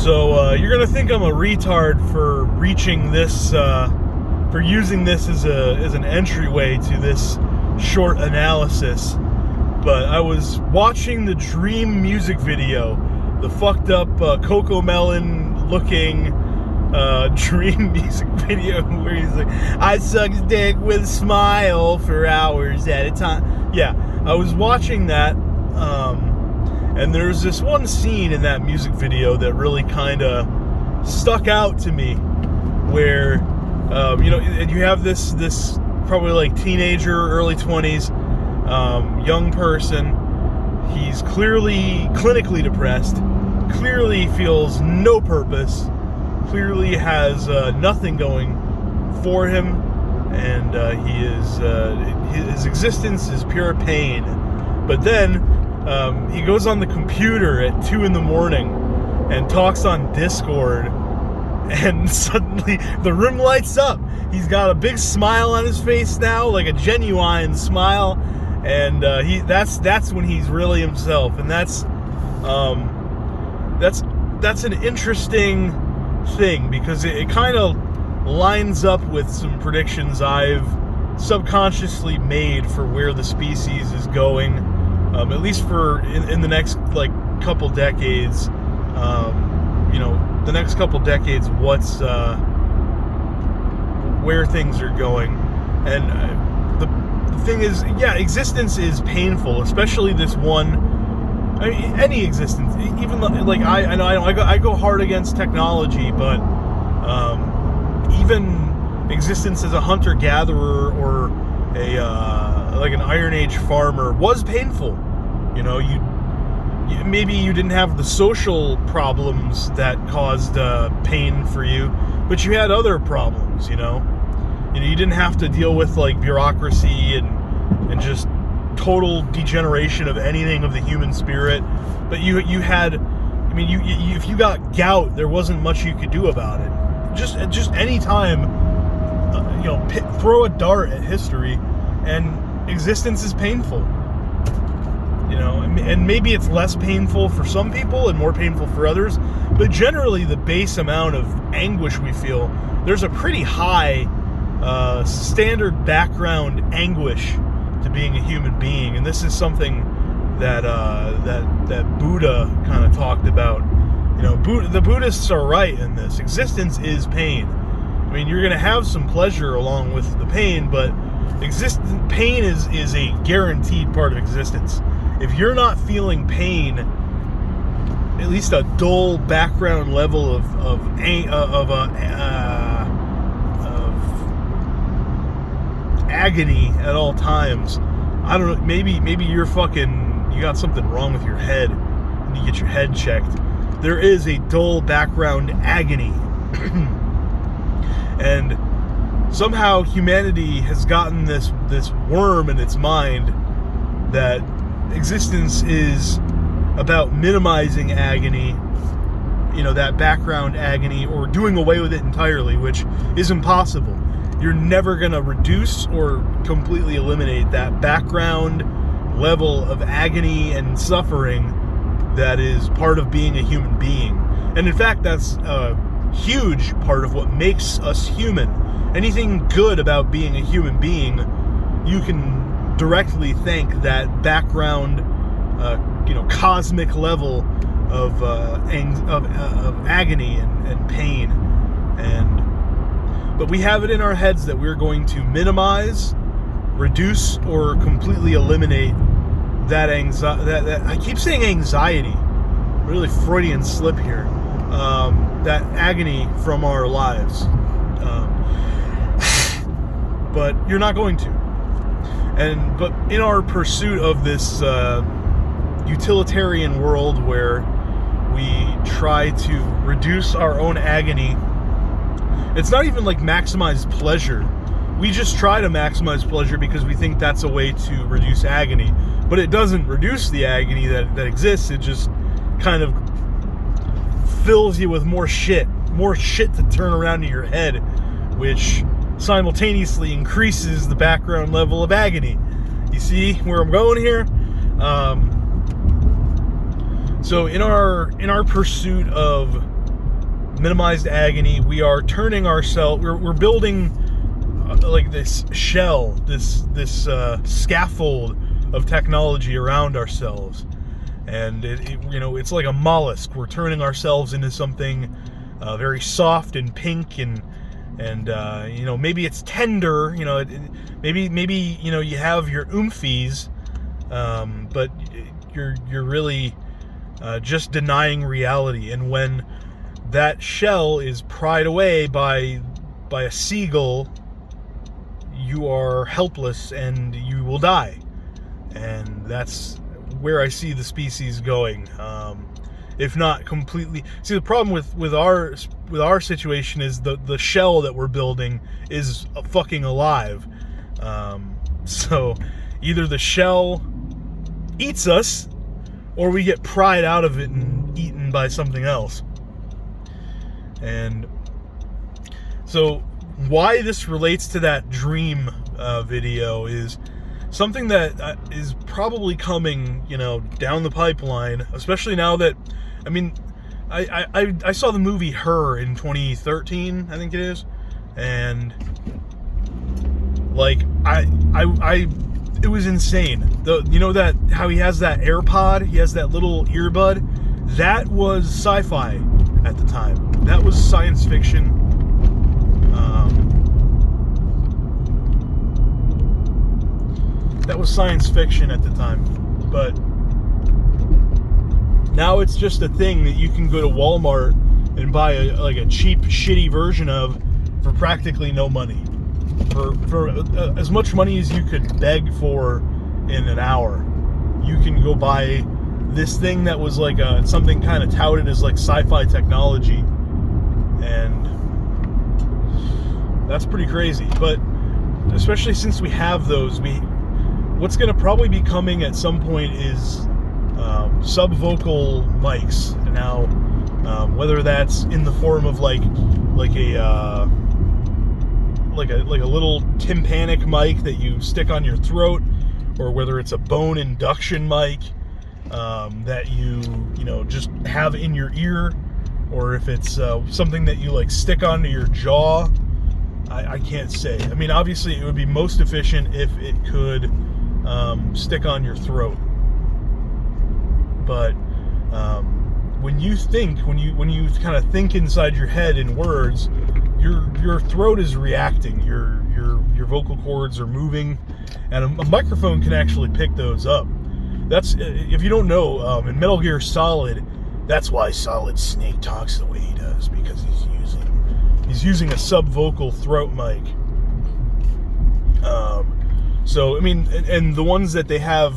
So you're gonna think I'm a retard for reaching this, for using this as an entryway to this short analysis. But I was watching the Dream music video, the fucked up Coco Melon looking Dream music video where he's like, I suck his dick with a smile for hours at a time. Yeah, I was watching that. And there's this one scene in that music video that really kind of stuck out to me, where, you have this probably like teenager, early 20s, young person. He's clearly clinically depressed, clearly feels no purpose, clearly has nothing going for him, and his existence is pure pain. But then he goes on the computer at 2 a.m. and talks on Discord, and suddenly the room lights up. He's got a big smile on his face now, like a genuine smile, and that's when he's really himself. And that's an interesting thing, because it kind of lines up with some predictions I've subconsciously made for where the species is going. At least for in the next like couple decades, the next couple decades, where things are going. And the thing is, yeah, existence is painful, especially this one. I mean, any existence, even like I go hard against technology, but even existence as a hunter-gatherer or like an Iron Age farmer was painful. Maybe you didn't have the social problems that caused pain for you, but you had other problems. You didn't have to deal with like bureaucracy and just total degeneration of anything of the human spirit. But you had, if you got gout, there wasn't much you could do about it. Just any time, throw a dart at history, and existence is painful. And maybe it's less painful for some people and more painful for others, but generally the base amount of anguish we feel, there's a pretty high standard background anguish to being a human being. And this is something that Buddha kind of talked about. The Buddhists are right in this. Existence is pain. You're going to have some pleasure along with the pain, but pain is a guaranteed part of existence. If you're not feeling pain, at least a dull background level of agony at all times, I don't know. Maybe you got something wrong with your head, and you get your head checked. There is a dull background agony, and somehow humanity has gotten this worm in its mind that existence is about minimizing agony, that background agony, or doing away with it entirely, which is impossible. You're never going to reduce or completely eliminate that background level of agony and suffering that is part of being a human being. And in fact, that's a huge part of what makes us human. Anything good about being a human being, you can directly thank that background, cosmic level of agony and pain. But we have it in our heads that we're going to minimize, reduce, or completely eliminate that anxiety. That I keep saying anxiety, really Freudian slip here. That agony from our lives. But you're not going to. But in our pursuit of this utilitarian world where we try to reduce our own agony, it's not even like maximize pleasure. We just try to maximize pleasure because we think that's a way to reduce agony. But it doesn't reduce the agony that exists. It just kind of fills you with more shit to turn around in your head, which simultaneously increases the background level of agony. You see where I'm going here? So in our pursuit of minimized agony. We are turning ourselves. We're building like this shell, this scaffold of technology around ourselves, and it's like a mollusk. We're turning ourselves into something very soft and pink, and maybe it's tender. Maybe you have your oomphies, but you're really just denying reality. And when that shell is pried away by a seagull, you are helpless and you will die. And that's where I see the species going. If not completely. See, the problem with our situation is the shell that we're building is fucking alive. So either the shell eats us, or we get pried out of it and eaten by something else. And so why this relates to that dream video is something that is probably coming, down the pipeline, especially now that, I saw the movie Her in 2013, I think it is, and like it was insane. That how he has that AirPod, he has that little earbud, that was sci-fi at the time. That was science fiction. That was science fiction at the time, but now it's just a thing that you can go to Walmart and buy a cheap, shitty version of for practically no money. For as much money as you could beg for in an hour, you can go buy this thing that was like something kind of touted as like sci-fi technology, and that's pretty crazy. But especially since we have those, what's going to probably be coming at some point is subvocal mics. Now, whether that's in the form of like a little tympanic mic that you stick on your throat, or whether it's a bone induction mic that you just have in your ear, or if it's something that you like stick onto your jaw. I can't say. Obviously it would be most efficient if it could stick on your throat, but when you kind of think inside your head in words, your throat is reacting, your vocal cords are moving, and a microphone can actually pick those up. That's, if you don't know, in Metal Gear Solid, that's why Solid Snake talks the way he does, because he's using a subvocal throat mic. So and the ones that they have,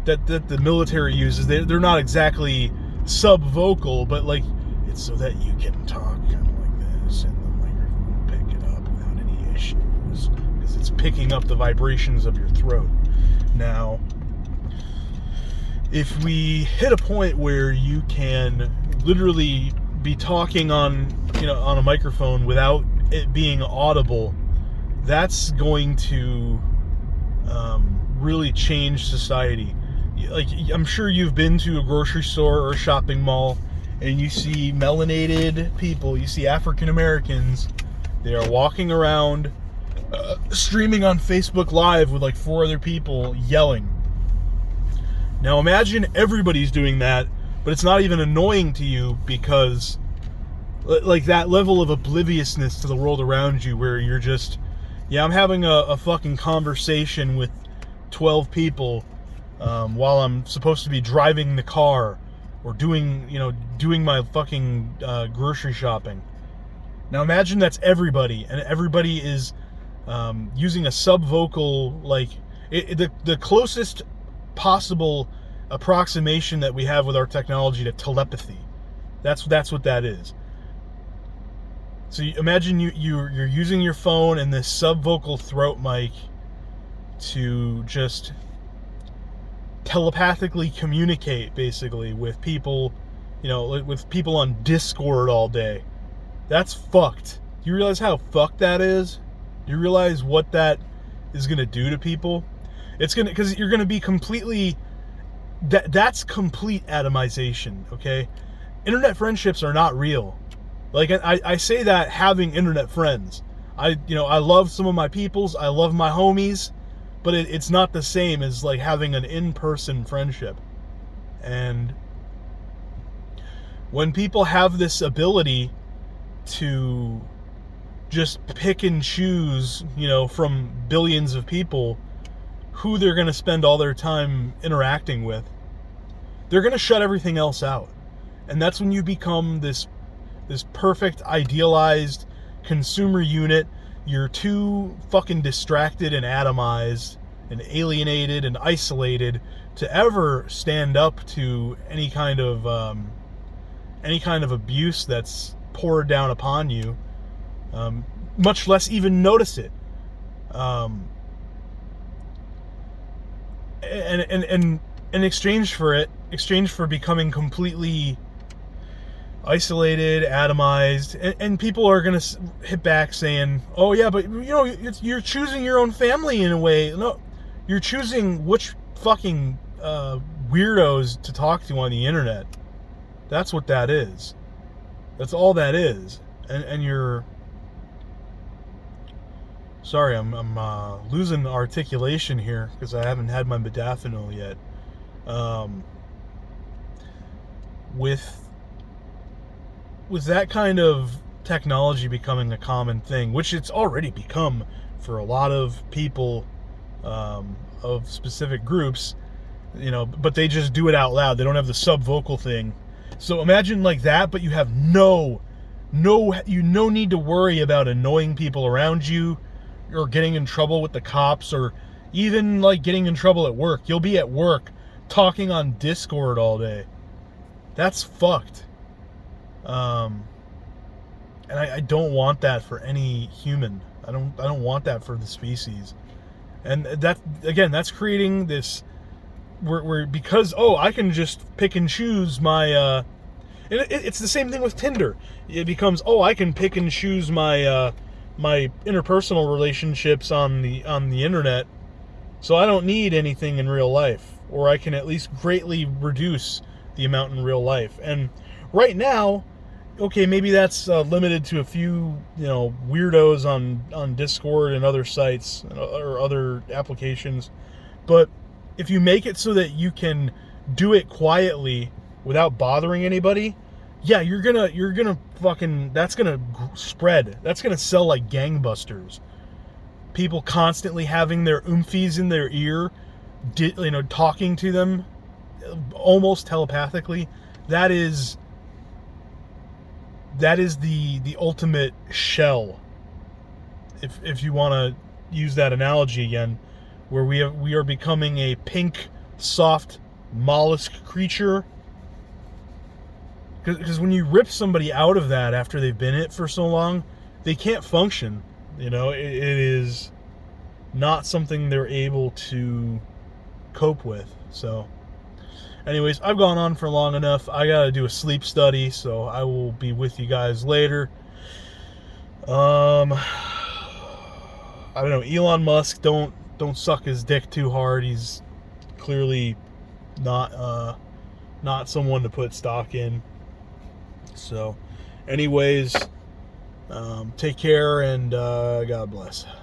that the military uses, they're not exactly subvocal, but like it's so that you can talk kind of like this, and the microphone will pick it up without any issues, because it's picking up the vibrations of your throat. Now, if we hit a point where you can literally be talking on a microphone without it being audible, that's going to really change society. Like, I'm sure you've been to a grocery store or a shopping mall, and you see melanated people, you see African Americans, they are walking around, streaming on Facebook Live with like 4 other people yelling. Now imagine everybody's doing that, but it's not even annoying to you, because like that level of obliviousness to the world around you, where you're just, I'm having a fucking conversation with 12 people while I'm supposed to be driving the car or doing my fucking grocery shopping. Now imagine that's everybody, and everybody is using a subvocal, like the closest possible approximation that we have with our technology to telepathy. That's what that is. So imagine you're using your phone and this subvocal throat mic to just telepathically communicate, basically, with people, with people on Discord all day. That's fucked. Do you realize how fucked that is? Do you realize what that is going to do to people? It's going to, because you're going to be completely, that's complete atomization, okay? internet friendships are not real. Like, I say that having internet friends. I love some of my peoples, I love my homies, but it's not the same as like having an in-person friendship. And when people have this ability to just pick and choose, from billions of people who they're going to spend all their time interacting with, they're going to shut everything else out. And that's when you become this perfect, idealized consumer unit. You're too fucking distracted and atomized and alienated and isolated to ever stand up to any kind of abuse that's poured down upon you, much less even notice it. And in exchange for becoming completely isolated, atomized, and people are gonna hit back saying, "Oh yeah, but you're choosing your own family in a way." No, you're choosing which fucking weirdos to talk to on the internet. That's what that is. That's all that is. And you're... Sorry, I'm losing articulation here because I haven't had my modafinil yet. With that kind of technology becoming a common thing, which it's already become for a lot of people of specific groups, but they just do it out loud. They don't have the sub-vocal thing. So imagine like that, but you have no need to worry about annoying people around you or getting in trouble with the cops or even like getting in trouble at work. You'll be at work talking on Discord all day. That's fucked. And I don't want that for any human. I don't want that for the species. And that's creating this where because I can just pick and choose my it's the same thing with Tinder. It becomes I can pick and choose my my interpersonal relationships on the internet, so I don't need anything in real life, or I can at least greatly reduce the amount in real life. And right now, okay, maybe that's limited to a few weirdos on Discord and other sites or other applications, but if you make it so that you can do it quietly without bothering anybody, yeah, you're gonna fucking, that's gonna spread. That's gonna sell like gangbusters. People constantly having their oomfies in their ear, talking to them almost telepathically. That is the ultimate shell, if you want to use that analogy again, where we are becoming a pink, soft mollusk creature. Because when you rip somebody out of that after they've been it for so long, they can't function. It is not something they're able to cope with. So anyways, I've gone on for long enough. I gotta do a sleep study, so I will be with you guys later. I don't know, Elon Musk, don't suck his dick too hard. He's clearly not someone to put stock in. So anyways, take care and God bless.